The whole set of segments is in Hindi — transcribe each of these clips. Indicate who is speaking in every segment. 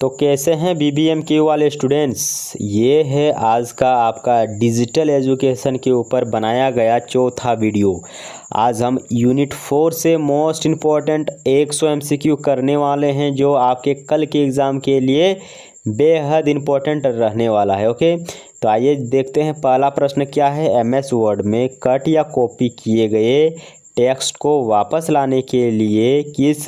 Speaker 1: तो कैसे हैं BBMQ वाले स्टूडेंट्स। ये है आज का आपका डिजिटल एजुकेशन के ऊपर बनाया गया चौथा वीडियो। आज हम यूनिट 4 से मोस्ट इम्पॉर्टेंट 100 MCQ करने वाले हैं, जो आपके कल के एग्ज़ाम के लिए बेहद इम्पोर्टेंट रहने वाला है। ओके, तो आइए देखते हैं पहला प्रश्न क्या है। MS वर्ड में कट या कॉपी किए गए टेक्स्ट को वापस लाने के लिए किस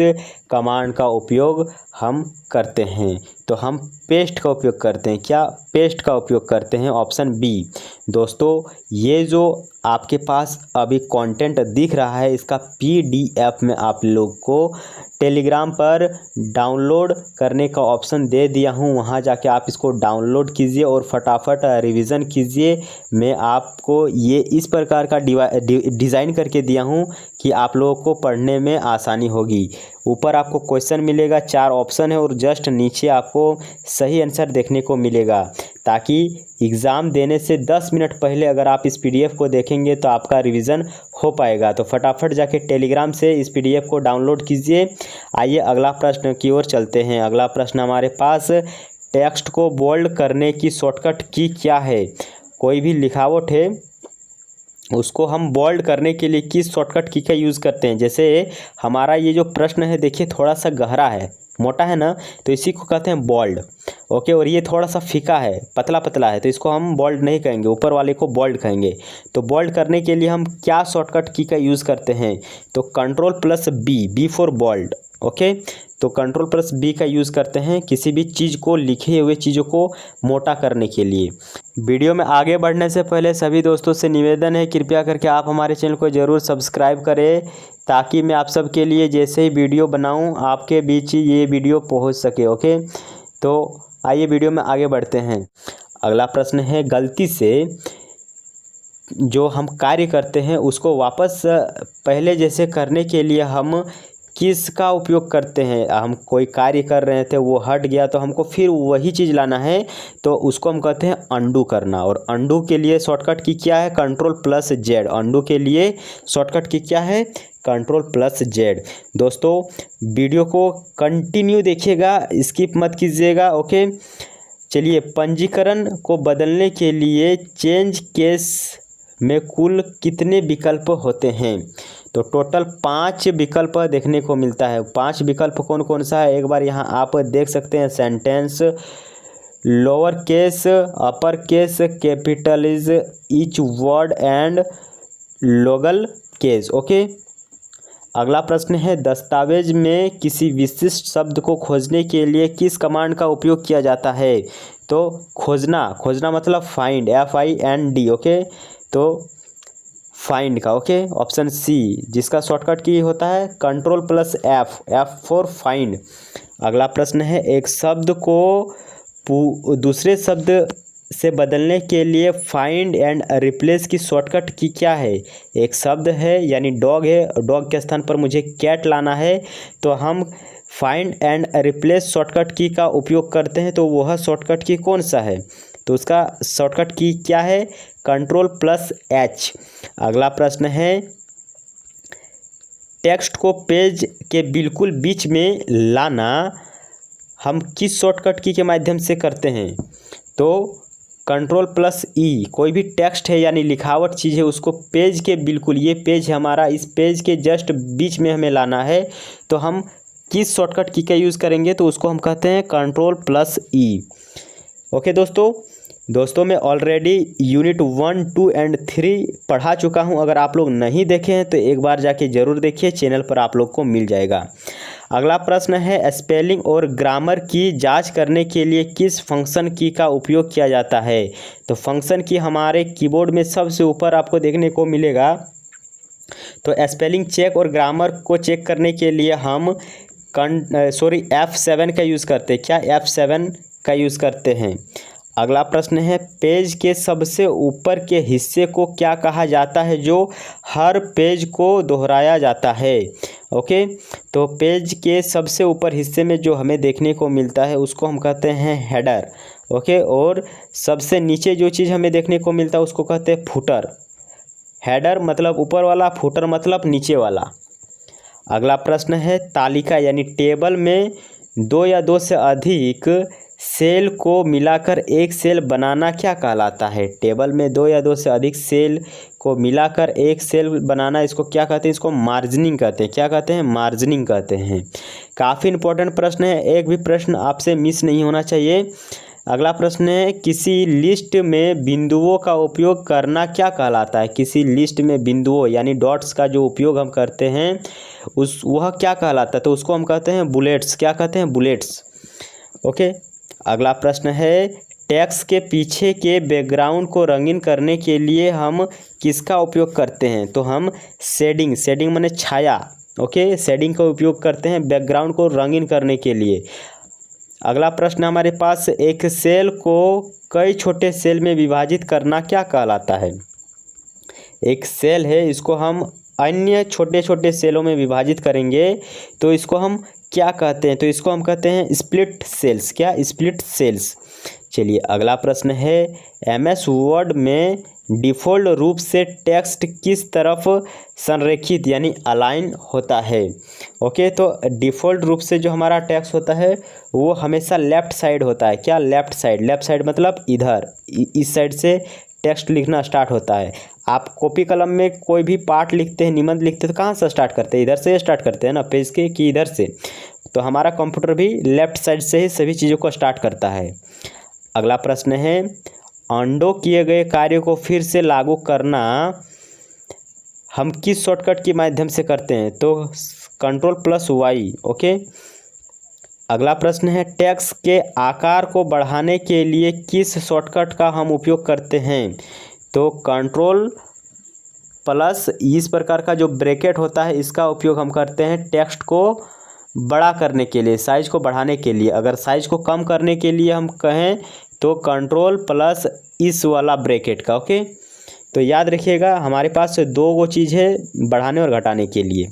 Speaker 1: कमांड का उपयोग हम करते हैं। तो हम पेस्ट का उपयोग करते हैं। क्या पेस्ट का उपयोग करते हैं? Option B. दोस्तों, ये जो आपके पास अभी कंटेंट दिख रहा है, इसका PDF में आप लोग को टेलीग्राम पर डाउनलोड करने का ऑप्शन दे दिया हूँ। वहाँ जाके आप इसको डाउनलोड कीजिए और फटाफट रिवीजन कीजिए। मैं आपको ये इस प्रकार का डिज़ाइन करके दिया हूँ कि आप लोगों को पढ़ने में आसानी होगी। ऊपर आपको क्वेश्चन मिलेगा, 4 ऑप्शन है और जस्ट नीचे आपको सही आंसर देखने को मिलेगा, ताकि एग्ज़ाम देने से 10 मिनट पहले अगर आप इस PDF को देखेंगे तो आपका रिवीजन हो पाएगा। तो फटाफट जाके टेलीग्राम से इस PDF को डाउनलोड कीजिए। आइए अगला प्रश्न की ओर चलते हैं। अगला प्रश्न हमारे पास, टेक्स्ट को बोल्ड करने की शॉर्टकट की क्या है। कोई भी लिखावट है उसको हम बोल्ड करने के लिए किस शॉर्टकट की का यूज़ करते हैं। जैसे हमारा ये जो प्रश्न है, देखिए थोड़ा सा गहरा है, मोटा है ना, तो इसी को कहते हैं बोल्ड। ओके, और ये थोड़ा सा फीका है, पतला पतला है, तो इसको हम बोल्ड नहीं कहेंगे, ऊपर वाले को बोल्ड कहेंगे। तो बोल्ड करने के लिए हम क्या शॉर्टकट की का यूज़ करते हैं? तो Ctrl+B, B for bold. Okay, तो Ctrl+B का यूज़ करते हैं किसी भी चीज़ को, लिखे हुए चीज़ों को मोटा करने के लिए। वीडियो में आगे बढ़ने से पहले सभी दोस्तों से निवेदन है, कृपया करके आप हमारे चैनल को ज़रूर सब्सक्राइब करें, ताकि मैं आप सब के लिए जैसे ही वीडियो बनाऊं आपके बीच ही ये वीडियो पहुंच सके। ओके, तो आइए वीडियो में आगे बढ़ते हैं। अगला प्रश्न है, गलती से जो हम कार्य करते हैं उसको वापस पहले जैसे करने के लिए हम किसका उपयोग करते हैं। हम कोई कार्य कर रहे थे, वो हट गया, तो हमको फिर वही चीज़ लाना है, तो उसको हम कहते हैं अंडू करना। और अंडू के लिए शॉर्टकट की क्या है? Ctrl+Z। अंडू के लिए शॉर्टकट की क्या है? Ctrl+Z। दोस्तों, वीडियो को कंटिन्यू देखिएगा, स्किप मत कीजिएगा। ओके, चलिए, पंजीकरण को बदलने के लिए चेंज केस में कुल कितने विकल्प होते हैं? तो टोटल 5 विकल्प देखने को मिलता है। 5 विकल्प कौन कौन सा है, एक बार यहाँ आप देख सकते हैं। Sentence, lower case, upper case, capitalise, each word and toggle case. Okay, अगला प्रश्न है, दस्तावेज में किसी विशिष्ट शब्द को खोजने के लिए किस कमांड का उपयोग किया जाता है? तो खोजना मतलब फाइंड, FIND। ओके, तो फाइंड का। ओके, ऑप्शन सी, जिसका शॉर्टकट की होता है Ctrl+F, F फॉर फाइंड। अगला प्रश्न है, एक शब्द को दूसरे शब्द से बदलने के लिए फाइंड एंड रिप्लेस की शॉर्टकट की क्या है। एक शब्द है यानी डॉग है, डॉग के स्थान पर मुझे कैट लाना है, तो हम फाइंड एंड रिप्लेस शॉर्टकट की का उपयोग करते हैं। तो वह शॉर्टकट की कौन सा है? तो उसका शॉर्टकट की क्या है? Ctrl+H। अगला प्रश्न है, टेक्स्ट को पेज के बिल्कुल बीच में लाना हम किस शॉर्टकट की के माध्यम से करते हैं? तो Ctrl+E। कोई भी टेक्स्ट है यानी लिखावट चीज़ है, उसको पेज के बिल्कुल, ये पेज है हमारा, इस पेज के जस्ट बीच में हमें लाना है, तो हम किस शॉर्टकट की का यूज़ करेंगे? तो उसको हम कहते हैं Ctrl+E। ओके दोस्तों, मैं ऑलरेडी यूनिट 1, 2 एंड 3 पढ़ा चुका हूं। अगर आप लोग नहीं देखे हैं तो एक बार जाके ज़रूर देखिए, चैनल पर आप लोग को मिल जाएगा। अगला प्रश्न है, स्पेलिंग और ग्रामर की जांच करने के लिए किस फंक्शन की का उपयोग किया जाता है? तो फंक्शन की हमारे कीबोर्ड में सबसे ऊपर आपको देखने को मिलेगा। तो स्पेलिंग चेक और ग्रामर को चेक करने के लिए हम F7 का यूज़ करते हैं। क्या F7 का यूज़ करते हैं? अगला प्रश्न है, पेज के सबसे ऊपर के हिस्से को क्या कहा जाता है जो हर पेज को दोहराया जाता है? ओके, तो पेज के सबसे ऊपर हिस्से में जो हमें देखने को मिलता है उसको हम कहते हैं हेडर। ओके, और सबसे नीचे जो चीज़ हमें देखने को मिलता है उसको कहते हैं फुटर। हेडर मतलब ऊपर वाला, फुटर मतलब नीचे वाला। अगला प्रश्न है, तालिका यानी टेबल में दो या दो से अधिक सेल को मिलाकर एक सेल बनाना क्या कहलाता है? टेबल में दो या दो से अधिक सेल को मिलाकर एक सेल बनाना, इसको क्या कहते हैं? इसको मार्जिनिंग कहते हैं। क्या कहते हैं? मार्जिनिंग कहते हैं। काफ़ी इंपॉर्टेंट प्रश्न है, एक भी प्रश्न आपसे मिस नहीं होना चाहिए। अगला प्रश्न है, किसी लिस्ट में बिंदुओं का उपयोग करना क्या कहलाता है? किसी लिस्ट में बिंदुओं यानी डॉट्स का जो उपयोग हम करते हैं वह क्या कहलाता है? तो उसको हम कहते हैं बुलेट्स। क्या कहते हैं? बुलेट्स। ओके। अगला प्रश्न है, टेक्स्ट के पीछे के बैकग्राउंड को रंगीन करने के लिए हम किसका उपयोग करते हैं? तो हम शेडिंग माने छाया। ओके, शेडिंग का उपयोग करते हैं बैकग्राउंड को रंगीन करने के लिए। अगला प्रश्न हमारे पास, एक सेल को कई छोटे सेल में विभाजित करना क्या कहलाता है? एक सेल है, इसको हम अन्य छोटे छोटे सेलों में विभाजित करेंगे तो इसको हम क्या कहते हैं? तो इसको हम कहते हैं स्प्लिट सेल्स। क्या? Split cells. चलिए अगला प्रश्न है, एमएस वर्ड में डिफ़ॉल्ट रूप से टेक्स्ट किस तरफ संरेखित यानी अलाइन होता है? ओके, तो डिफ़ॉल्ट रूप से जो हमारा टेक्स्ट होता है वो हमेशा लेफ़्ट साइड होता है। क्या? Left side. लेफ़्ट साइड मतलब इधर, इस साइड से टेक्स्ट लिखना स्टार्ट होता है। आप कॉपी कलम में कोई भी पार्ट लिखते हैं, निबंध लिखते हैं, तो कहाँ से स्टार्ट करते हैं? इधर से स्टार्ट करते हैं ना, पेज के कि इधर से। तो हमारा कंप्यूटर भी लेफ़्ट साइड से ही सभी चीज़ों को स्टार्ट करता है। अगला प्रश्न है, अंडो किए गए कार्य को फिर से लागू करना हम किस शॉर्टकट के माध्यम से करते हैं? तो Ctrl+Y। ओके। अगला प्रश्न है, टेक्स्ट के आकार को बढ़ाने के लिए किस शॉर्टकट का हम उपयोग करते हैं? तो Ctrl+, इस प्रकार का जो ब्रैकेट होता है इसका उपयोग हम करते हैं टेक्स्ट को बड़ा करने के लिए, साइज को बढ़ाने के लिए। अगर साइज को कम करने के लिए हम कहें तो Ctrl+ इस वाला ब्रैकेट का। ओके, तो याद रखिएगा हमारे पास दो वो चीज़ है बढ़ाने और घटाने के लिए।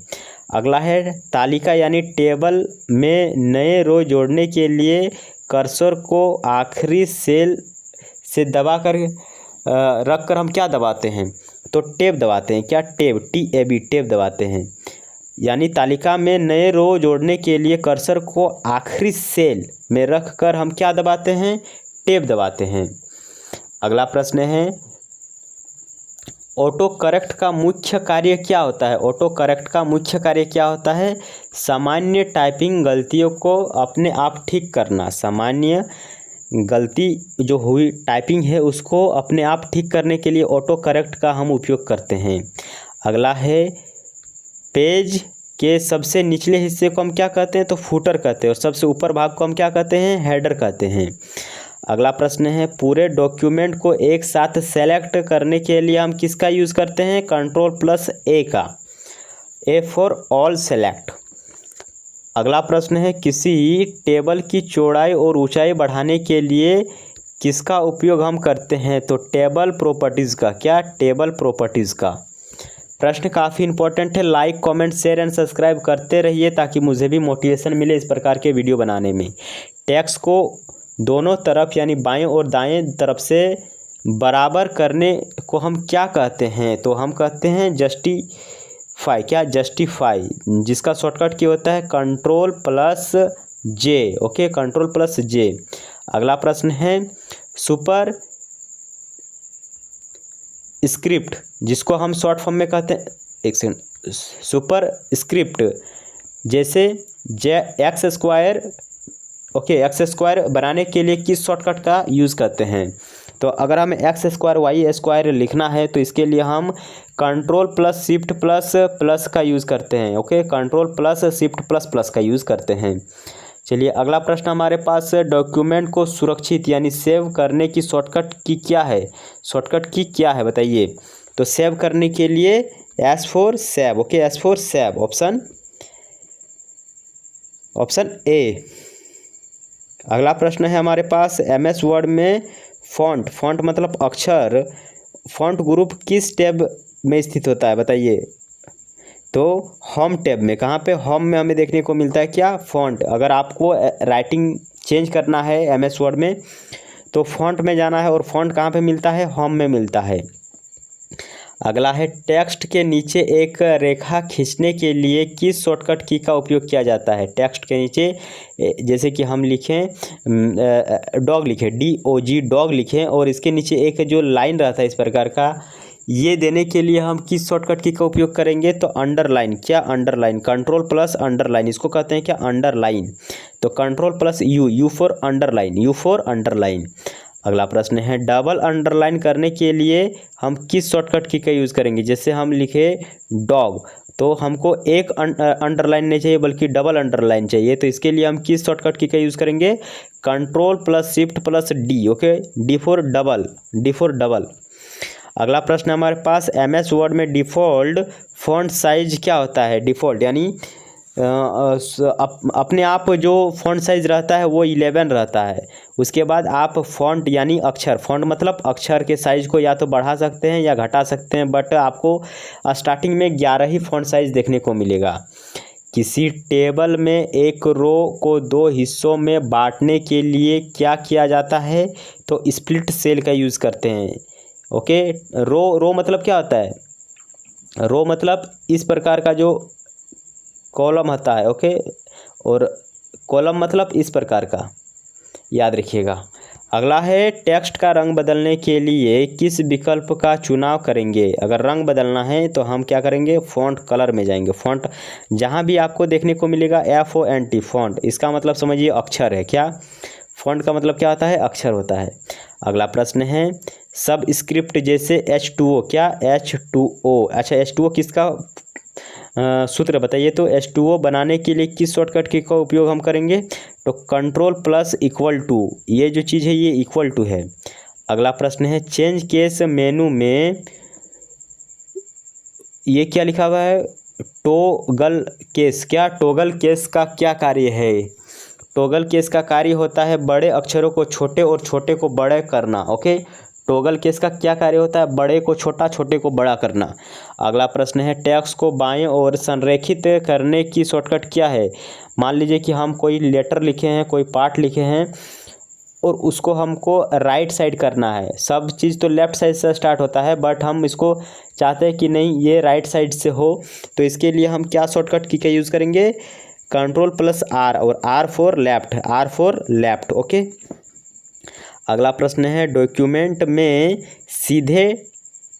Speaker 1: अगला है, तालिका यानी टेबल में नए रो जोड़ने के लिए कर्सर को आखिरी सेल से दबाकर रख कर हम क्या दबाते हैं? तो टैब दबाते हैं। क्या? टैब, TAB, टैब दबाते हैं। यानी तालिका में नए रो जोड़ने के लिए कर्सर को आखिरी सेल में रख कर हम क्या दबाते हैं? टैब दबाते हैं। अगला प्रश्न है, ऑटो करेक्ट का मुख्य कार्य क्या होता है? ऑटो करेक्ट का मुख्य कार्य क्या होता है? सामान्य टाइपिंग गलतियों को अपने आप ठीक करना। सामान्य गलती जो हुई टाइपिंग है उसको अपने आप ठीक करने के लिए ऑटो करेक्ट का हम उपयोग करते हैं। अगला है, पेज के सबसे निचले हिस्से को हम क्या कहते हैं? तो फुटर कहते हैं, और सबसे ऊपर भाग को हम क्या कहते हैं? हेडर कहते हैं। अगला प्रश्न है, पूरे डॉक्यूमेंट को एक साथ सेलेक्ट करने के लिए हम किसका यूज़ करते हैं? Ctrl+A का, A फॉर ऑल सेलेक्ट। अगला प्रश्न है, किसी टेबल की चौड़ाई और ऊंचाई बढ़ाने के लिए किसका उपयोग हम करते हैं? तो टेबल प्रॉपर्टीज़ का। क्या? टेबल प्रॉपर्टीज़ का। प्रश्न काफ़ी इंपॉर्टेंट है। Like, comment, share and subscribe करते रहिए ताकि मुझे भी मोटिवेशन मिले इस प्रकार के वीडियो बनाने में। टेक्स्ट को दोनों तरफ यानी बाएं और दाएं तरफ से बराबर करने को हम क्या कहते हैं? तो हम कहते हैं जस्टिफाई। क्या? जस्टिफाई, जिसका शॉर्टकट क्या होता है? Ctrl+J। Okay, Ctrl+J। अगला प्रश्न है, सुपर स्क्रिप्ट, जिसको हम शॉर्ट फॉर्म में कहते हैं, एक सेकंड, सुपर स्क्रिप्ट जैसे X²। ओके, X² बनाने के लिए किस शॉर्टकट का यूज़ करते हैं? तो अगर हमें X² Y² लिखना है तो इसके लिए हम Ctrl+Shift++ का यूज़ करते हैं। ओके, Ctrl+Shift++ का यूज़ करते हैं। चलिए अगला प्रश्न हमारे पास, डॉक्यूमेंट को सुरक्षित यानी सेव करने की शॉर्टकट की क्या है? शॉर्टकट की क्या है बताइए? तो सेव करने के लिए S for save. Okay, S for save, option A। अगला प्रश्न है हमारे पास, MS वर्ड में फॉन्ट मतलब अक्षर, फॉन्ट ग्रुप किस टैब में स्थित होता है बताइए? तो होम टैब में। कहाँ पे? होम में हमें देखने को मिलता है क्या? फॉन्ट। अगर आपको राइटिंग चेंज करना है MS वर्ड में तो फॉन्ट में जाना है, और फॉन्ट कहाँ पे मिलता है? होम में मिलता है। अगला है टेक्स्ट के नीचे एक रेखा खींचने के लिए किस शॉर्टकट की का उपयोग किया जाता है। टेक्स्ट के नीचे जैसे कि हम लिखें डॉग लिखें, DOG डॉग लिखें और इसके नीचे एक जो लाइन रहता है इस प्रकार का, ये देने के लिए हम किस शॉर्टकट की का उपयोग करेंगे। तो अंडरलाइन, क्या अंडरलाइन, कंट्रोल प्लस अंडरलाइन, इसको कहते हैं क्या अंडरलाइन। तो control plus you for underline, you for underline. अगला प्रश्न है डबल अंडरलाइन करने के लिए हम किस शॉर्टकट की का यूज़ करेंगे। जैसे हम लिखे डॉग तो हमको एक अंडरलाइन नहीं चाहिए बल्कि डबल अंडरलाइन चाहिए, तो इसके लिए हम किस शॉर्टकट की का यूज़ करेंगे। Control plus shift plus D, okay, D for double, D for double. अगला प्रश्न हमारे पास MS वर्ड में डिफ़ॉल्ट फॉन्ट साइज क्या होता है। डिफ़ॉल्ट यानी अपने आप जो फॉन्ट साइज रहता है वो 11 रहता है। उसके बाद आप फॉन्ट यानी अक्षर, फॉन्ट मतलब अक्षर के साइज को या तो बढ़ा सकते हैं या घटा सकते हैं, बट आपको स्टार्टिंग में 11 ही फॉन्ट साइज देखने को मिलेगा। किसी टेबल में एक रो को 2 हिस्सों में बांटने के लिए क्या किया जाता है। तो स्प्लिट सेल का यूज़ करते हैं। ओके, रो मतलब क्या होता है। रो मतलब इस प्रकार का जो कॉलम होता है, ओके, और कॉलम मतलब इस प्रकार का, याद रखिएगा। अगला है टेक्स्ट का रंग बदलने के लिए किस विकल्प का चुनाव करेंगे। अगर रंग बदलना है तो हम क्या करेंगे, फ़ॉन्ट कलर में जाएंगे। फ़ॉन्ट जहाँ भी आपको देखने को मिलेगा FONT फ़ॉन्ट, इसका मतलब समझिए अक्षर है। क्या फ़ॉन्ट का मतलब क्या होता है, अक्षर होता है। अगला प्रश्न है सब स्क्रिप्ट जैसे H2O, क्या H2O, अच्छा H2O किसका सूत्र बताइए। तो H2O बनाने के लिए किस शॉर्टकट की का उपयोग हम करेंगे। तो कंट्रोल प्लस इक्वल टू, ये जो चीज़ है ये इक्वल टू है। अगला प्रश्न है चेंज केस मेनू में ये क्या लिखा हुआ है, टॉगल केस, क्या टॉगल केस का क्या कार्य है। टॉगल केस का कार्य होता है बड़े अक्षरों को छोटे और छोटे को बड़े करना। ओके, टॉगल केस का क्या कार्य होता है, बड़े को छोटा छोटे को बड़ा करना। अगला प्रश्न है टेक्स्ट को बाएं ओर संरेखित करने की शॉर्टकट क्या है। मान लीजिए कि हम कोई लेटर लिखे हैं, कोई पार्ट लिखे हैं और उसको हमको राइट साइड करना है। सब चीज़ तो लेफ़्ट साइड से स्टार्ट होता है, बट हम इसको चाहते हैं कि नहीं ये राइट साइड से हो, तो इसके लिए हम क्या शॉर्टकट की का यूज़ करेंगे, कंट्रोल प्लस R और R for left, R for left. Okay, अगला प्रश्न है डॉक्यूमेंट में सीधे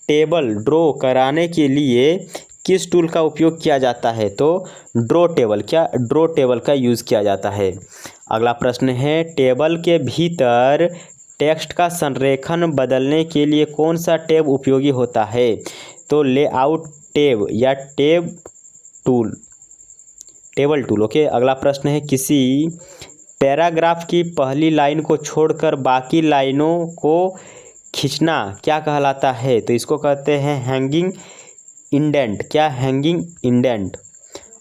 Speaker 1: टेबल ड्रॉ कराने के लिए किस टूल का उपयोग किया जाता है। तो ड्रॉ टेबल, क्या ड्रॉ टेबल का यूज़ किया जाता है। अगला प्रश्न है टेबल के भीतर टेक्स्ट का संरेखण बदलने के लिए कौन सा टैब उपयोगी होता है। तो लेआउट टैब या tab tool, table tool. Okay, अगला प्रश्न है किसी पैराग्राफ की पहली लाइन को छोड़कर बाकी लाइनों को खींचना क्या कहलाता है। तो इसको कहते हैं हैंगिंग इंडेंट, क्या हैंगिंग इंडेंट।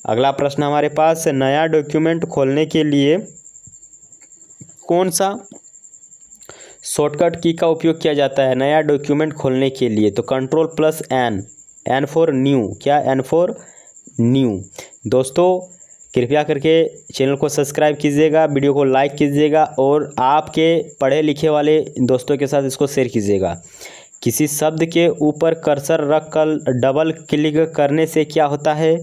Speaker 1: अगला प्रश्न हमारे पास नया डॉक्यूमेंट खोलने के लिए कौन सा शॉर्टकट की का उपयोग किया जाता है नया डॉक्यूमेंट खोलने के लिए। तो control plus N for new, क्या N फॉर न्यू। दोस्तों कृपया करके चैनल को सब्सक्राइब कीजिएगा, वीडियो को लाइक कीजिएगा और आपके पढ़े लिखे वाले दोस्तों के साथ इसको शेयर कीजिएगा। किसी शब्द के ऊपर कर्सर रख कर डबल क्लिक करने से क्या होता है।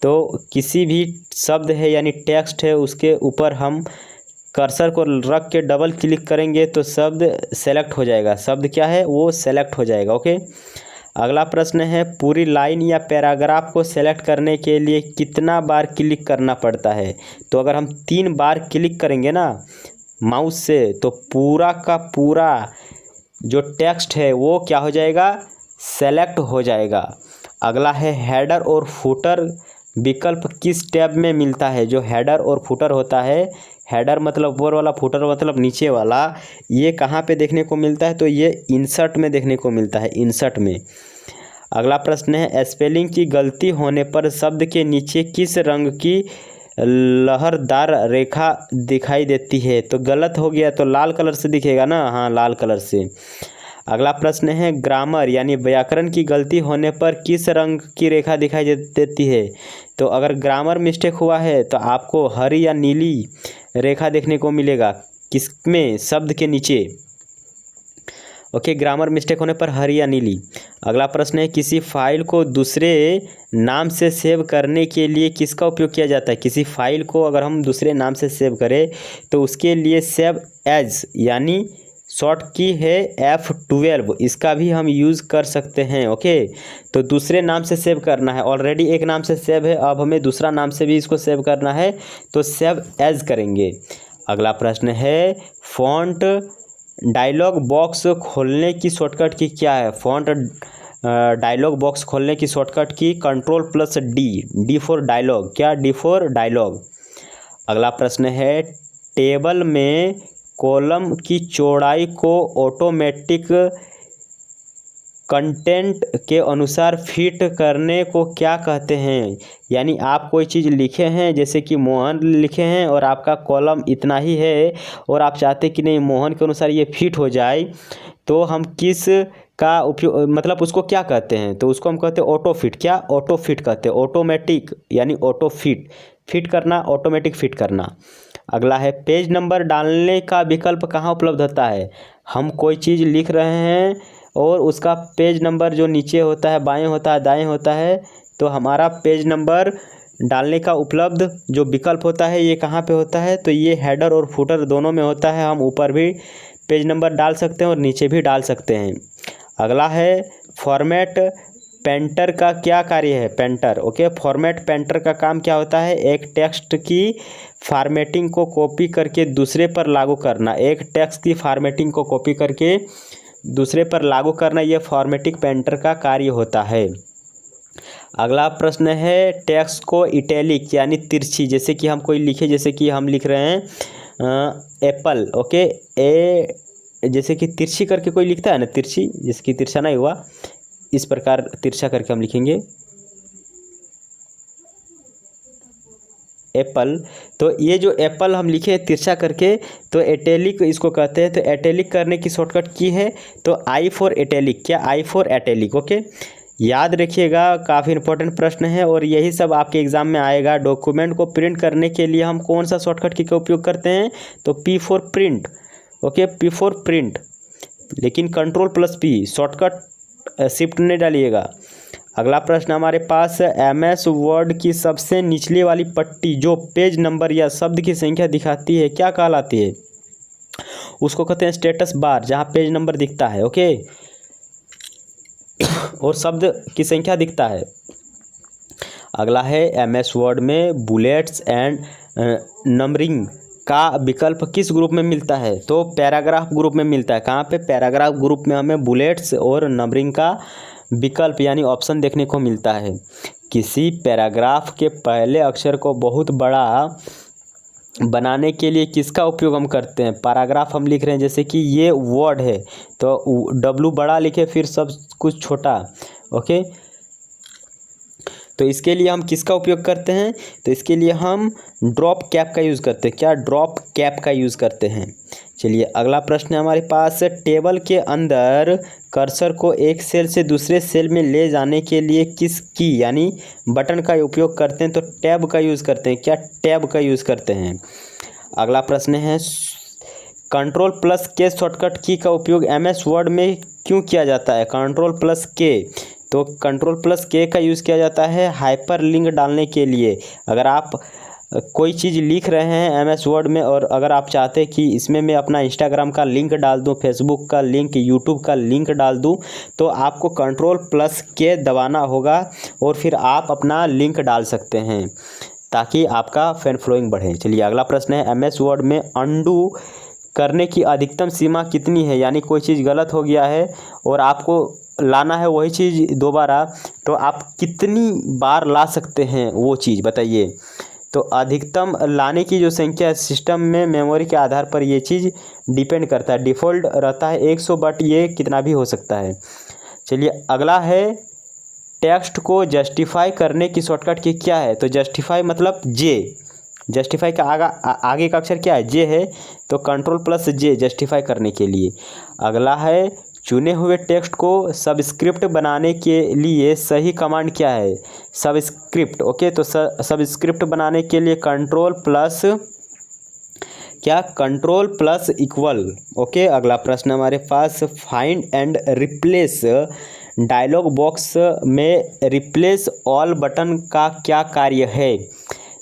Speaker 1: तो किसी भी शब्द है यानी टेक्स्ट है उसके ऊपर हम कर्सर को रख के डबल क्लिक करेंगे तो शब्द सेलेक्ट हो जाएगा, शब्द क्या है वो सेलेक्ट हो जाएगा। ओके, अगला प्रश्न है पूरी लाइन या पैराग्राफ को सेलेक्ट करने के लिए कितना बार क्लिक करना पड़ता है। तो अगर हम 3 बार क्लिक करेंगे ना माउस से तो पूरा का पूरा जो टेक्स्ट है वो क्या हो जाएगा, सेलेक्ट हो जाएगा। अगला है हेडर और फुटर विकल्प किस टैब में मिलता है। जो हेडर और फुटर होता है, हेडर मतलब ऊपर वाला, फुटर मतलब नीचे वाला, ये कहाँ पे देखने को मिलता है। तो ये इंसर्ट में देखने को मिलता है, इंसर्ट में। अगला प्रश्न है स्पेलिंग की गलती होने पर शब्द के नीचे किस रंग की लहरदार रेखा दिखाई देती है। तो गलत हो गया तो लाल कलर से दिखेगा ना, हाँ लाल कलर से। अगला प्रश्न है ग्रामर यानी व्याकरण की गलती होने पर किस रंग की रेखा दिखाई देती है। तो अगर ग्रामर मिस्टेक हुआ है तो आपको हरी या नीली रेखा देखने को मिलेगा, किसमें, शब्द के नीचे। ओके, ग्रामर मिस्टेक होने पर हरी या नीली। अगला प्रश्न है, किसी फाइल को दूसरे नाम से सेव करने के लिए किसका उपयोग किया जाता है? किसी फाइल को अगर हम दूसरे नाम से सेव करें तो उसके लिए सेव एज यानी शॉर्ट की है F12, इसका भी हम यूज़ कर सकते हैं। ओके, तो दूसरे नाम से सेव करना है, ऑलरेडी एक नाम से सेव है, अब हमें दूसरा नाम से भी इसको सेव करना है तो सेव एज करेंगे। अगला प्रश्न है, फॉन्ट डायलॉग बॉक्स खोलने की शॉर्टकट की क्या है? फॉन्ट डायलॉग बॉक्स खोलने की शॉर्टकट की Ctrl+D, डी फॉर डायलॉग, क्या डी फॉर डायलॉग। अगला प्रश्न है, टेबल में कॉलम की चौड़ाई को ऑटोमेटिक कंटेंट के अनुसार फिट करने को क्या कहते हैं? यानी आप कोई चीज़ लिखे हैं, जैसे कि मोहन लिखे हैं और आपका कॉलम इतना ही है और आप चाहते कि नहीं मोहन के अनुसार ये फिट हो जाए, तो हम किस का उपयोग, मतलब उसको क्या कहते हैं? तो उसको हम कहते हैं ऑटो फिट। क्या ऑटो फिट कहते हैं? ऑटोमेटिक यानी ऑटो फिट, फिट करना, ऑटोमेटिक फिट करना। अगला है, पेज नंबर डालने का विकल्प कहाँ उपलब्ध होता है? हम कोई चीज़ लिख रहे हैं और उसका पेज नंबर जो नीचे होता है, बाएं होता है, दाएं होता है, तो हमारा पेज नंबर डालने का उपलब्ध जो विकल्प होता है ये कहाँ पे होता है? तो ये हेडर और फुटर दोनों में होता है। हम ऊपर भी पेज नंबर डाल सकते हैं और नीचे भी डाल सकते हैं। अगला है, फॉर्मेट पेंटर का क्या कार्य है? पेंटर, ओके, फॉर्मेट पेंटर का काम क्या होता है? एक टेक्स्ट की फॉर्मेटिंग को कॉपी करके दूसरे पर लागू करना। एक टेक्स्ट की फॉर्मेटिंग को कॉपी करके दूसरे पर लागू करना, यह फॉर्मेटिंग पेंटर का कार्य होता है। अगला प्रश्न है, टेक्स्ट को इटैलिक यानी तिरछी, जैसे कि हम कोई लिखे, जैसे कि हम लिख रहे हैं एप्पल, ओके, जैसे कि तिरछी करके कोई लिखता है ना, तिरछी, जैसे कि तिरछा नहीं हुआ, इस प्रकार तिरछा करके हम लिखेंगे एप्पल। तो ये जो एप्पल हम लिखे तिरछा करके, तो एटेलिक इसको कहते हैं। तो एटेलिक करने की शॉर्टकट की है तो आई फॉर एटेलिक, क्या आई फॉर एटेलिक, ओके, याद रखिएगा, काफ़ी इंपॉर्टेंट प्रश्न है और यही सब आपके एग्जाम में आएगा। डॉक्यूमेंट को प्रिंट करने के लिए हम कौन सा शॉर्टकट की का उपयोग करते हैं? तो P for print, okay, P for print, लेकिन Ctrl+P शॉर्टकट शिफ्ट नहीं डालिएगा। अगला प्रश्न हमारे पास, MS वर्ड की सबसे निचले वाली पट्टी जो पेज नंबर या शब्द की संख्या दिखाती है क्या कहलाती है? उसको कहते हैं स्टेटस बार, जहाँ पेज नंबर दिखता है, ओके, और शब्द की संख्या दिखता है। अगला है, MS वर्ड में बुलेट्स एंड नंबरिंग का विकल्प किस ग्रुप में मिलता है? तो पैराग्राफ ग्रुप में मिलता है। कहाँ पे? पैराग्राफ ग्रुप में हमें बुलेट्स और नंबरिंग का विकल्प यानी ऑप्शन देखने को मिलता है। किसी पैराग्राफ के पहले अक्षर को बहुत बड़ा बनाने के लिए किसका उपयोग हम करते हैं? पैराग्राफ हम लिख रहे हैं, जैसे कि ये वर्ड है तो W बड़ा लिखे, फिर सब कुछ छोटा, ओके, तो इसके लिए हम किसका उपयोग करते हैं? तो इसके लिए हम ड्रॉप कैप का यूज़ करते हैं। क्या? ड्रॉप कैप का यूज़ करते हैं। चलिए अगला प्रश्न है हमारे पास, टेबल के अंदर कर्सर को एक सेल से दूसरे सेल में ले जाने के लिए किस की यानी बटन का उपयोग करते हैं? तो टैब का यूज़ करते हैं। क्या? टैब का यूज़ करते हैं। अगला प्रश्न है, Ctrl+K शॉर्टकट की का उपयोग MS वर्ड में क्यों किया जाता है? Ctrl+K, तो Ctrl+K का यूज़ किया जाता है हाइपर लिंक डालने के लिए। अगर आप कोई चीज़ लिख रहे हैं MS वर्ड में और अगर आप चाहते हैं कि इसमें मैं अपना इंस्टाग्राम का लिंक डाल दूं, फेसबुक का लिंक, यूट्यूब का लिंक डाल दूं, तो आपको Ctrl+K दबाना होगा और फिर आप अपना लिंक डाल सकते हैं ताकि आपका फैन फ्लोइंग बढ़े। चलिए अगला प्रश्न है, MS वर्ड में अंडू करने की अधिकतम सीमा कितनी है? यानी कोई चीज़ गलत हो गया है और आपको लाना है वही चीज़ दोबारा, तो आप कितनी बार ला सकते हैं वो चीज़ बताइए। तो अधिकतम लाने की जो संख्या है सिस्टम में मेमोरी के आधार पर ये चीज़ डिपेंड करता है। डिफ़ॉल्ट रहता है 100, बट ये कितना भी हो सकता है। चलिए अगला है, टेक्स्ट को जस्टिफाई करने की शॉर्टकट की क्या है? तो जस्टिफाई मतलब जे, जस्टिफाई का आगे का अक्षर क्या है? जे है, तो Ctrl+J जस्टिफाई करने के लिए। अगला है, चुने हुए टेक्स्ट को सबस्क्रिप्ट बनाने के लिए सही कमांड क्या है? सबस्क्रिप्ट, ओके, तो सबस्क्रिप्ट बनाने के लिए Ctrl+, ओके। अगला प्रश्न हमारे पास, find and replace dialog box में रिप्लेस ऑल बटन का क्या कार्य है?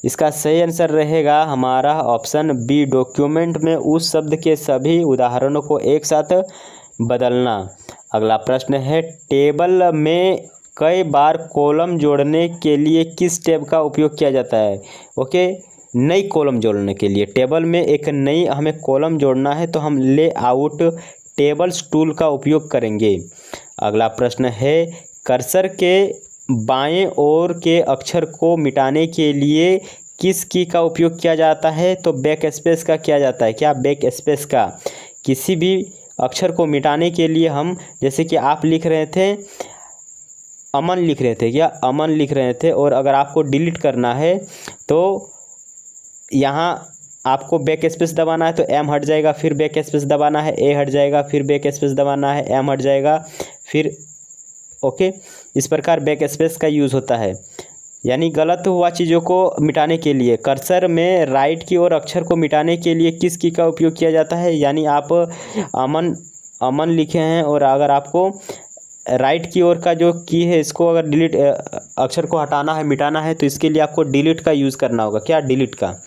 Speaker 1: इसका सही आंसर रहेगा हमारा ऑप्शन बी, डॉक्यूमेंट में उस शब्द के सभी उदाहरणों को एक साथ बदलना। अगला प्रश्न है, टेबल में कई बार कॉलम जोड़ने के लिए किस टैब का उपयोग किया जाता है? ओके, नई कॉलम जोड़ने के लिए, टेबल में एक नई हमें कॉलम जोड़ना है तो हम लेआउट टेबल्स टूल का उपयोग करेंगे। अगला प्रश्न है, कर्सर के बाएं ओर के अक्षर को मिटाने के लिए किस की का उपयोग किया जाता है? तो बैक स्पेस का किया जाता है। क्या? बैक स्पेस का। किसी भी अक्षर को मिटाने के लिए हम, जैसे कि आप लिख रहे थे अमन लिख रहे थे, क्या अमन लिख रहे थे, और अगर आपको डिलीट करना है तो यहाँ आपको बैक स्पेस दबाना है तो एम हट जाएगा, फिर बैक स्पेस दबाना है, ए हट जाएगा, फिर बैक स्पेस दबाना है, एम हट जाएगा, फिर ओके। इस प्रकार बैक स्पेस का यूज़ होता है। यानी गलत हुआ चीज़ों को मिटाने के लिए कर्सर में राइट की ओर अक्षर को मिटाने के लिए किस की का उपयोग किया जाता है? यानी आप अमन लिखे हैं और अगर आपको राइट की ओर का जो की है इसको अगर डिलीट अक्षर को हटाना है, मिटाना है, तो इसके लिए आपको डिलीट का यूज़ करना होगा। क्या? डिलीट का।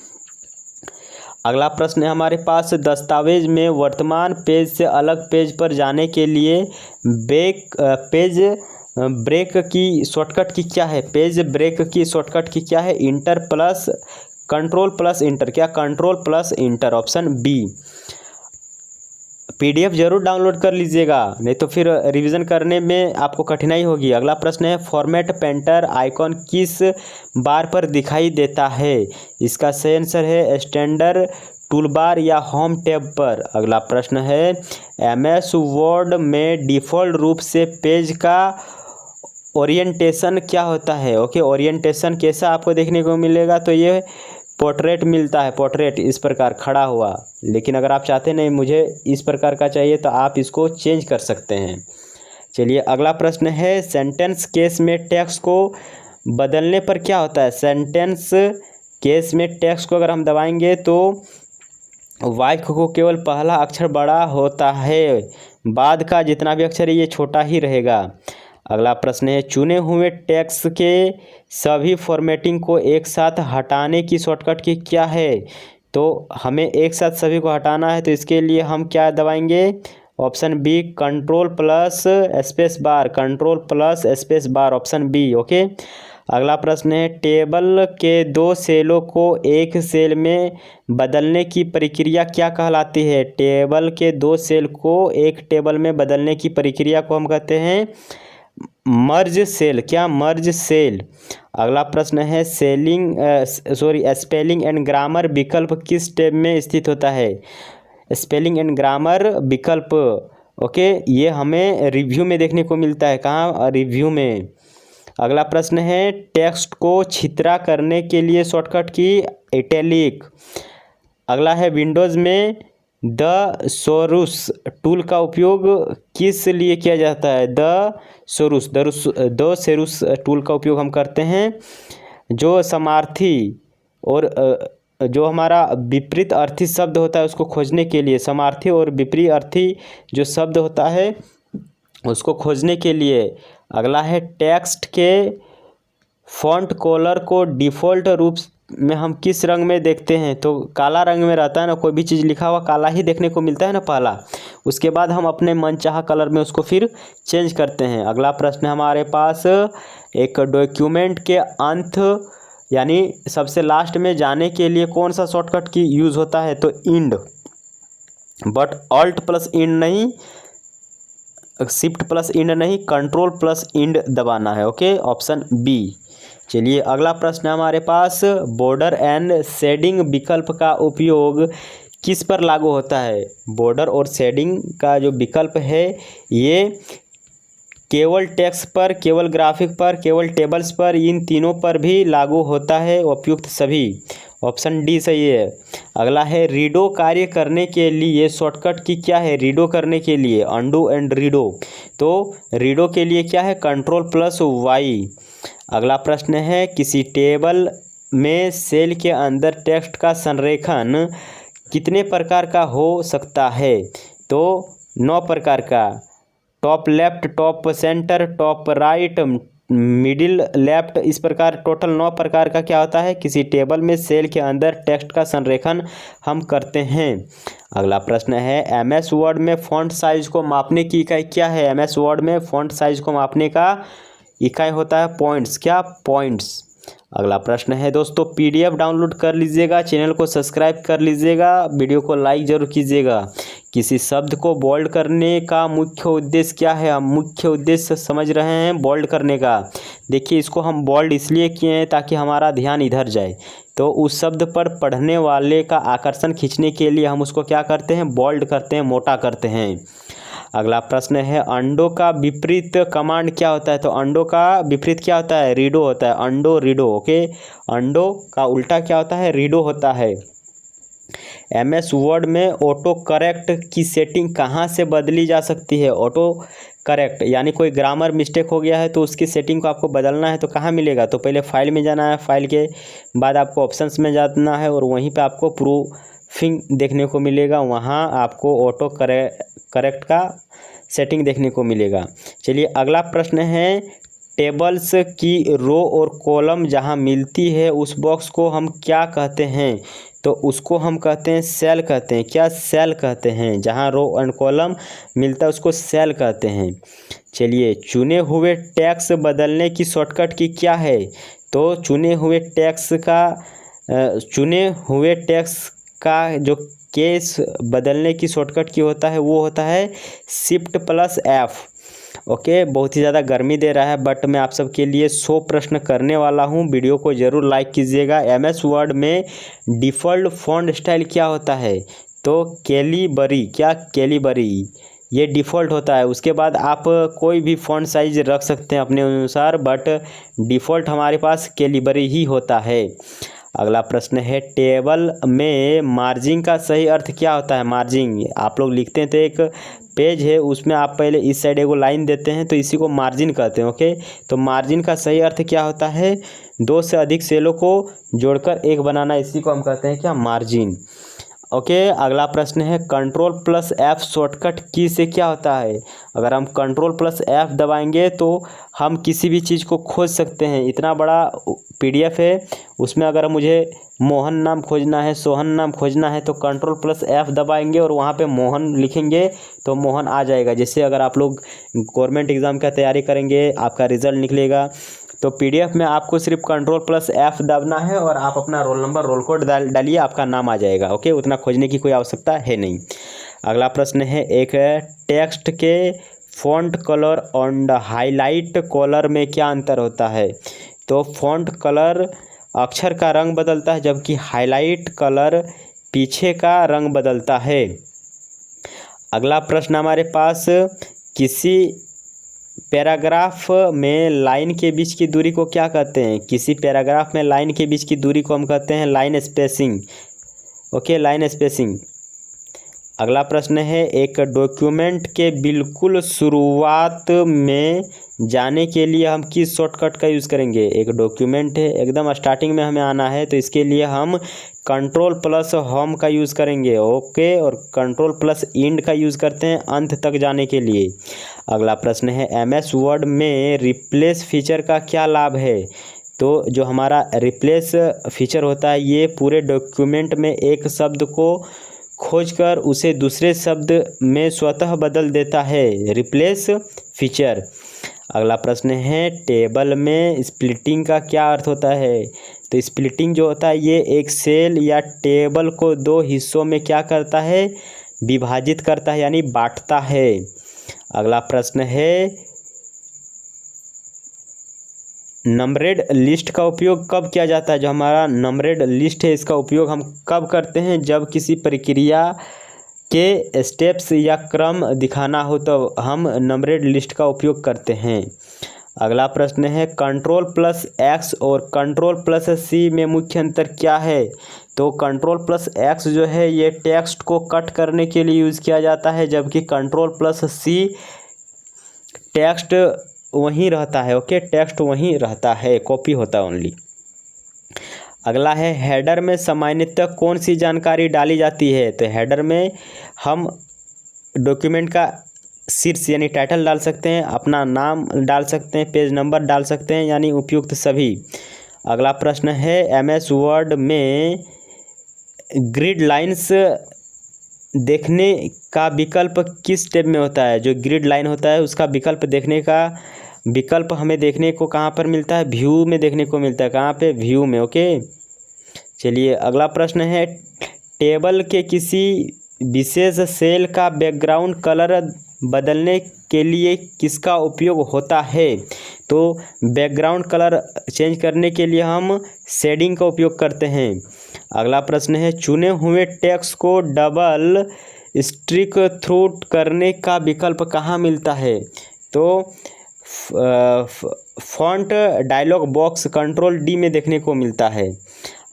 Speaker 1: अगला प्रश्न है हमारे पास, दस्तावेज में वर्तमान पेज से अलग पेज पर जाने के लिए पेज ब्रेक की शॉर्टकट की क्या है? पेज ब्रेक की शॉर्टकट की क्या है? Enter plus control plus enter. क्या? Control plus enter, option B. PDF जरूर डाउनलोड कर लीजिएगा, नहीं तो फिर रिवीजन करने में आपको कठिनाई होगी। अगला प्रश्न है, फॉर्मेट पेंटर आइकॉन किस बार पर दिखाई देता है? इसका सही आंसर है स्टैंडर्ड टूलबार या होम टैब पर। अगला प्रश्न है, एमएस वर्ड में डिफ़ॉल्ट रूप से पेज का ओरिएंटेशन क्या होता है? ओके, ओरिएंटेशन कैसा आपको देखने को मिलेगा? तो ये पोर्ट्रेट मिलता है, पोर्ट्रेट इस प्रकार खड़ा हुआ। लेकिन अगर आप चाहते नहीं मुझे इस प्रकार का चाहिए तो आप इसको चेंज कर सकते हैं। चलिए अगला प्रश्न है, सेंटेंस केस में टेक्स्ट को बदलने पर क्या होता है? सेंटेंस केस में टेक्स्ट को अगर हम दबाएंगे तो वाक्य को केवल पहला अक्षर बड़ा होता है, बाद का जितना भी अक्षर है ये छोटा ही रहेगा। अगला प्रश्न है, चुने हुए टेक्स्ट के सभी फॉर्मेटिंग को एक साथ हटाने की शॉर्टकट की क्या है? तो हमें एक साथ सभी को हटाना है तो इसके लिए हम क्या दबाएंगे? Option B, control plus space bar, control plus space bar, option B. Okay. अगला प्रश्न है, टेबल के दो सेलों को एक सेल में बदलने की प्रक्रिया क्या कहलाती है? टेबल के दो सेल को एक टेबल में बदलने की प्रक्रिया को हम कहते हैं मर्ज सेल। क्या? Merge cell. अगला प्रश्न है, स्पेलिंग एंड ग्रामर विकल्प किस टैब में स्थित होता है? स्पेलिंग एंड ग्रामर विकल्प, ओके, ये हमें रिव्यू में देखने को मिलता है। कहाँ? रिव्यू में। अगला प्रश्न है, टेक्स्ट को छितरा करने के लिए शॉर्टकट की इटैलिक। अगला है, विंडोज़ में द सोरूस टूल का उपयोग किस लिए किया जाता है? द सोरूस टूल का उपयोग हम करते हैं जो समार्थी और जो हमारा विपरीत अर्थी शब्द होता है उसको खोजने के लिए, समार्थी और विपरीत अर्थी जो शब्द होता है उसको खोजने के लिए। अगला है, टेक्स्ट के फॉन्ट कलर को डिफ़ॉल्ट रूप में हम किस रंग में देखते हैं? तो काला रंग में रहता है ना, कोई भी चीज़ लिखा हुआ काला ही देखने को मिलता है ना पहला, उसके बाद हम अपने मनचाहा कलर में उसको फिर चेंज करते हैं। अगला प्रश्न है हमारे पास, एक डॉक्यूमेंट के अंत यानी सबसे लास्ट में जाने के लिए कौन सा शॉर्टकट की यूज़ होता है? तो end, but alt plus end नहीं, शिफ्ट प्लस इंड नहीं, कंट्रोल प्लस इंड दबाना है। Okay, option B. चलिए अगला प्रश्न है हमारे पास, बॉर्डर एंड शेडिंग विकल्प का उपयोग किस पर लागू होता है? बॉर्डर और शेडिंग का जो विकल्प है ये केवल टेक्स्ट पर, केवल ग्राफिक पर, केवल टेबल्स पर, इन तीनों पर भी लागू होता है, उपयुक्त सभी। ऑप्शन डी सही है। अगला है, रीडो कार्य करने के लिए शॉर्टकट की क्या है? रीडो करने के लिए अंडू एंड रीडो, तो रीडो के लिए क्या है? Control plus Y. अगला प्रश्न है, किसी टेबल में सेल के अंदर टेक्स्ट का संरेखण कितने प्रकार का हो सकता है? तो 9 प्रकार का। Top left, top centre, top right, middle left, इस प्रकार टोटल 9 प्रकार का क्या होता है, किसी टेबल में सेल के अंदर टेक्स्ट का संरेखन हम करते हैं। अगला प्रश्न है एमएस वर्ड में फॉन्ट साइज को मापने की इकाई क्या है। एमएस वर्ड में फॉन्ट साइज को मापने का इकाई होता है पॉइंट्स। क्या, पॉइंट्स। अगला प्रश्न है दोस्तों, पीडीएफ डाउनलोड कर लीजिएगा, चैनल को सब्सक्राइब कर लीजिएगा, वीडियो को लाइक जरूर कीजिएगा। किसी शब्द को बोल्ड करने का मुख्य उद्देश्य क्या है। हम मुख्य उद्देश्य समझ रहे हैं बोल्ड करने का। देखिए, इसको हम बोल्ड इसलिए किए हैं ताकि हमारा ध्यान इधर जाए, तो उस शब्द पर पढ़ने वाले का आकर्षण खींचने के लिए हम उसको क्या करते हैं, बोल्ड करते हैं, मोटा करते हैं। अगला प्रश्न है अंडो का विपरीत कमांड क्या होता है। तो अंडो का विपरीत क्या होता है, रीडो होता है। अंडो रीडो। ओके, अंडो का उल्टा क्या होता है, रीडो होता है। एमएस वर्ड में ऑटो करेक्ट की सेटिंग कहाँ से बदली जा सकती है। ऑटो करेक्ट यानी कोई ग्रामर मिस्टेक हो गया है तो उसकी सेटिंग को आपको बदलना है तो कहाँ मिलेगा, तो पहले फाइल में जाना है, फाइल के बाद आपको ऑप्शंस में जाना है और वहीं पे आपको प्रूफिंग देखने को मिलेगा, वहाँ आपको ऑटो करेक्ट का सेटिंग देखने को मिलेगा। चलिए अगला प्रश्न है, टेबल्स की रो और कॉलम जहाँ मिलती है उस बॉक्स को हम क्या कहते हैं। तो उसको हम कहते हैं सेल कहते हैं। क्या, सेल कहते हैं। जहाँ रो एंड कॉलम मिलता है उसको सेल कहते हैं। चलिए, चुने हुए टेक्स्ट बदलने की शॉर्टकट की क्या है। तो चुने हुए टेक्स्ट का जो केस बदलने की शॉर्टकट की होता है वो होता है Shift+F। ओके, बहुत ही ज़्यादा गर्मी दे रहा है बट मैं आप सबके लिए 100 प्रश्न करने वाला हूँ, वीडियो को ज़रूर लाइक कीजिएगा। एमएस वर्ड में डिफ़ॉल्ट फॉन्ट स्टाइल क्या होता है। तो कैलिबरी। क्या, कैलिबरी ये डिफ़ॉल्ट होता है। उसके बाद आप कोई भी फॉन्ट साइज रख सकते हैं अपने अनुसार, बट डिफ़ॉल्ट हमारे पास कैलिबरी ही होता है। अगला प्रश्न है, टेबल में मार्जिन का सही अर्थ क्या होता है। मार्जिन आप लोग लिखते हैं तो एक पेज है उसमें आप पहले इस साइड एगो लाइन देते हैं तो इसी को मार्जिन कहते हैं। ओके, तो मार्जिन का सही अर्थ क्या होता है, 2 से अधिक सेलों को जोड़कर एक बनाना, इसी को हम कहते हैं क्या, मार्जिन। ओके, अगला प्रश्न है, Ctrl+F शॉर्टकट की से क्या होता है। अगर हम Ctrl+F दबाएंगे तो हम किसी भी चीज़ को खोज सकते हैं। इतना बड़ा पीडीएफ है, उसमें अगर मुझे मोहन नाम खोजना है, सोहन नाम खोजना है तो Ctrl+F दबाएंगे और वहाँ पे मोहन लिखेंगे तो मोहन आ जाएगा। जैसे अगर आप लोग गवर्नमेंट एग्ज़ाम का तैयारी करेंगे, आपका रिजल्ट निकलेगा तो पीडीएफ में आपको सिर्फ Ctrl+F दबना है और आप अपना रोल नंबर, रोल कोड डालिए, आपका नाम आ जाएगा। ओके, उतना खोजने की कोई आवश्यकता है नहीं। अगला प्रश्न है, एक टेक्स्ट के फॉन्ट कलर और हाईलाइट कलर में क्या अंतर होता है। तो फॉन्ट कलर अक्षर का रंग बदलता है जबकि हाईलाइट कलर पीछे का रंग बदलता है। अगला प्रश्न हमारे पास, किसी पैराग्राफ में लाइन के बीच की दूरी को क्या कहते हैं। किसी पैराग्राफ में लाइन के बीच की दूरी को हम कहते हैं line spacing. Okay, line spacing. अगला प्रश्न है, एक डॉक्यूमेंट के बिल्कुल शुरुआत में जाने के लिए हम किस शॉर्टकट का यूज़ करेंगे। एक डॉक्यूमेंट है, एकदम स्टार्टिंग में हमें आना है तो इसके लिए हम Ctrl+Home का यूज़ करेंगे। ओके, और Ctrl+End का यूज़ करते हैं अंत तक जाने के लिए। अगला प्रश्न है, एमएस वर्ड में रिप्लेस फीचर का क्या लाभ है। तो जो हमारा रिप्लेस फीचर होता है ये पूरे डॉक्यूमेंट में एक शब्द को खोजकर उसे दूसरे शब्द में स्वतः बदल देता है, रिप्लेस फीचर। अगला प्रश्न है, टेबल में स्प्लिटिंग का क्या अर्थ होता है। तो स्प्लिटिंग जो होता है ये एक सेल या टेबल को 2 हिस्सों में क्या करता है, विभाजित करता है यानी बांटता है। अगला प्रश्न है, नंबरेड लिस्ट का उपयोग कब किया जाता है। जो हमारा नंबरेड लिस्ट है इसका उपयोग हम कब करते हैं, जब किसी प्रक्रिया के स्टेप्स या क्रम दिखाना हो तो हम नंबरेड लिस्ट का उपयोग करते हैं। अगला प्रश्न है, Ctrl+X और Ctrl+C में मुख्य अंतर क्या है। तो Ctrl+X जो है ये टेक्स्ट को कट करने के लिए यूज़ किया जाता है जबकि Ctrl+C टेक्स्ट वहीं रहता है। ओके, टेक्स्ट वहीं रहता है, कॉपी होता है ओनली। अगला है, हेडर में सामान्यतः कौन सी जानकारी डाली जाती है। तो हेडर में हम डॉक्यूमेंट का शीर्ष यानी टाइटल डाल सकते हैं, अपना नाम डाल सकते हैं, पेज नंबर डाल सकते हैं, यानी उपयुक्त सभी। अगला प्रश्न है MS वर्ड में ग्रिड लाइंस देखने का विकल्प किस टैब में होता है? जो ग्रिड लाइन होता है उसका विकल्प देखने का विकल्प हमें देखने को कहाँ पर मिलता है? व्यू में देखने को मिलता है। कहाँ पे? व्यू में। ओके, चलिए अगला प्रश्न है टेबल के किसी विशेष सेल का बैकग्राउंड कलर बदलने के लिए किसका उपयोग होता है? तो बैकग्राउंड कलर चेंज करने के लिए हम शेडिंग का उपयोग करते हैं। अगला प्रश्न है चुने हुए टेक्स्ट को डबल स्ट्रिक थ्रू करने का विकल्प कहाँ मिलता है? तो font dialog box control D में देखने को मिलता है।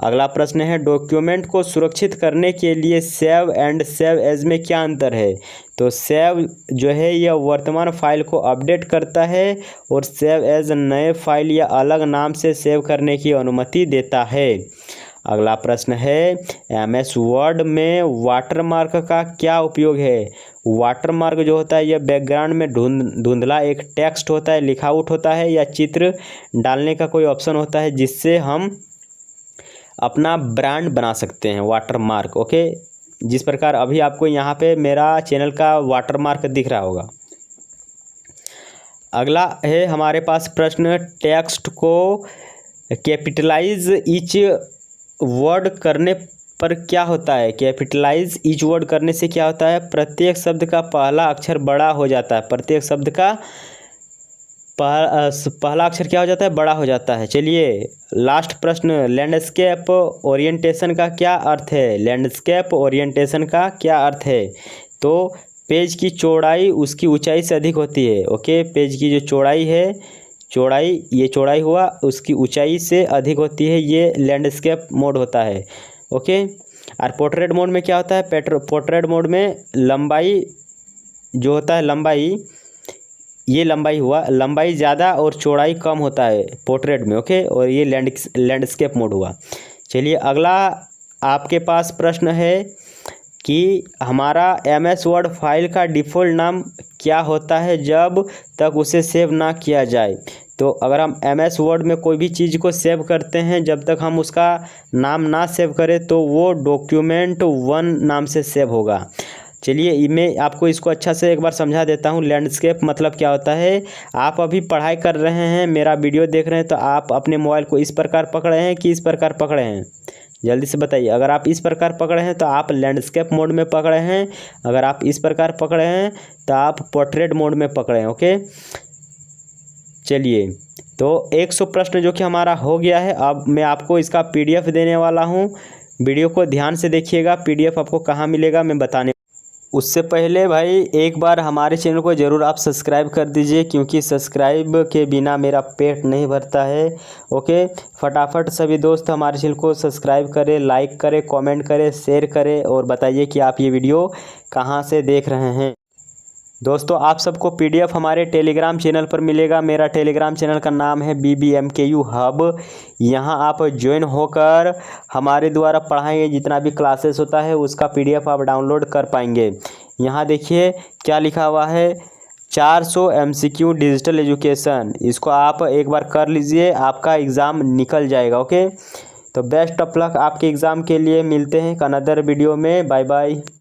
Speaker 1: अगला प्रश्न है डॉक्यूमेंट को सुरक्षित करने के लिए सेव एंड सेव एज में क्या अंतर है? तो सेव जो है यह वर्तमान फाइल को अपडेट करता है और सेव एज नए फाइल या अलग नाम से सेव करने की अनुमति देता है। अगला प्रश्न है MS वर्ड में वाटरमार्क का क्या उपयोग है? वाटरमार्क जो होता है यह बैकग्राउंड में धुंधला एक टेक्स्ट होता है, लिखा आउट होता है या चित्र डालने का कोई ऑप्शन होता है जिससे हम अपना ब्रांड बना सकते हैं। वाटरमार्क। ओके, जिस प्रकार अभी आपको यहाँ पे मेरा चैनल का वाटरमार्क दिख रहा होगा। अगला है हमारे पास प्रश्न टेक्स्ट को कैपिटलाइज ईच वर्ड करने पर क्या होता है? कैपिटलाइज ईच वर्ड करने से क्या होता है? प्रत्येक शब्द का पहला अक्षर बड़ा हो जाता है। प्रत्येक शब्द का पहला अक्षर क्या हो जाता है? बड़ा हो जाता है। चलिए लास्ट प्रश्न लैंडस्केप ओरिएंटेशन का क्या अर्थ है? लैंडस्केप ओरिएंटेशन का क्या अर्थ है? तो पेज की चौड़ाई उसकी ऊंचाई से अधिक होती है। ओके, पेज की जो चौड़ाई है, ये चौड़ाई हुआ, उसकी ऊंचाई से अधिक होती है, ये लैंडस्केप मोड होता है। ओके, और पोर्ट्रेट मोड में क्या होता है? पोर्ट्रेट मोड में लंबाई जो होता है, ये लंबाई हुआ, लंबाई ज़्यादा और चौड़ाई कम होता है पोर्ट्रेट में। ओके, और ये लैंडस्केप मोड हुआ। चलिए अगला आपके पास प्रश्न है कि हमारा MS वर्ड फाइल का डिफ़ॉल्ट नाम क्या होता है जब तक उसे सेव ना किया जाए? तो अगर हम MS वर्ड में कोई भी चीज़ को सेव करते हैं, जब तक हम उसका नाम ना सेव करें तो वो document1 नाम से सेव होगा। चलिए मैं आपको इसको अच्छा से एक बार समझा देता हूँ। लैंडस्केप मतलब क्या होता है? आप अभी पढ़ाई कर रहे हैं, मेरा वीडियो देख रहे हैं, तो आप अपने मोबाइल को इस प्रकार पकड़े हैं कि इस प्रकार पकड़े हैं? जल्दी से बताइए। अगर आप इस प्रकार पकड़े हैं तो आप लैंडस्केप मोड में पकड़े हैं, अगर आप इस प्रकार पकड़े हैं तो आप पोर्ट्रेट मोड में पकड़े हैं। ओके, चलिए तो 100 प्रश्न जो कि हमारा हो गया है। अब मैं आपको इसका PDF देने वाला हूँ, वीडियो को ध्यान से देखिएगा। PDF आपको कहाँ मिलेगा मैं बताने उससे पहले भाई एक बार हमारे चैनल को ज़रूर आप सब्सक्राइब कर दीजिए, क्योंकि सब्सक्राइब के बिना मेरा पेट नहीं भरता है। ओके, फटाफट सभी दोस्त हमारे चैनल को सब्सक्राइब करें, लाइक करें, कमेंट करें, शेयर करें और बताइए कि आप ये वीडियो कहाँ से देख रहे हैं। दोस्तों आप सबको PDF हमारे टेलीग्राम चैनल पर मिलेगा। मेरा टेलीग्राम चैनल का नाम है BBMKU हब। यहाँ आप ज्वाइन होकर हमारे द्वारा पढ़ाए जितना भी क्लासेस होता है उसका PDF आप डाउनलोड कर पाएंगे। यहाँ देखिए क्या लिखा हुआ है, 400 MCQ डिजिटल एजुकेशन। इसको आप एक बार कर लीजिए, आपका एग्ज़ाम निकल जाएगा। ओके, तो बेस्ट ऑफ लक आपके एग्ज़ाम के लिए। मिलते हैं अनदर वीडियो में। Bye bye.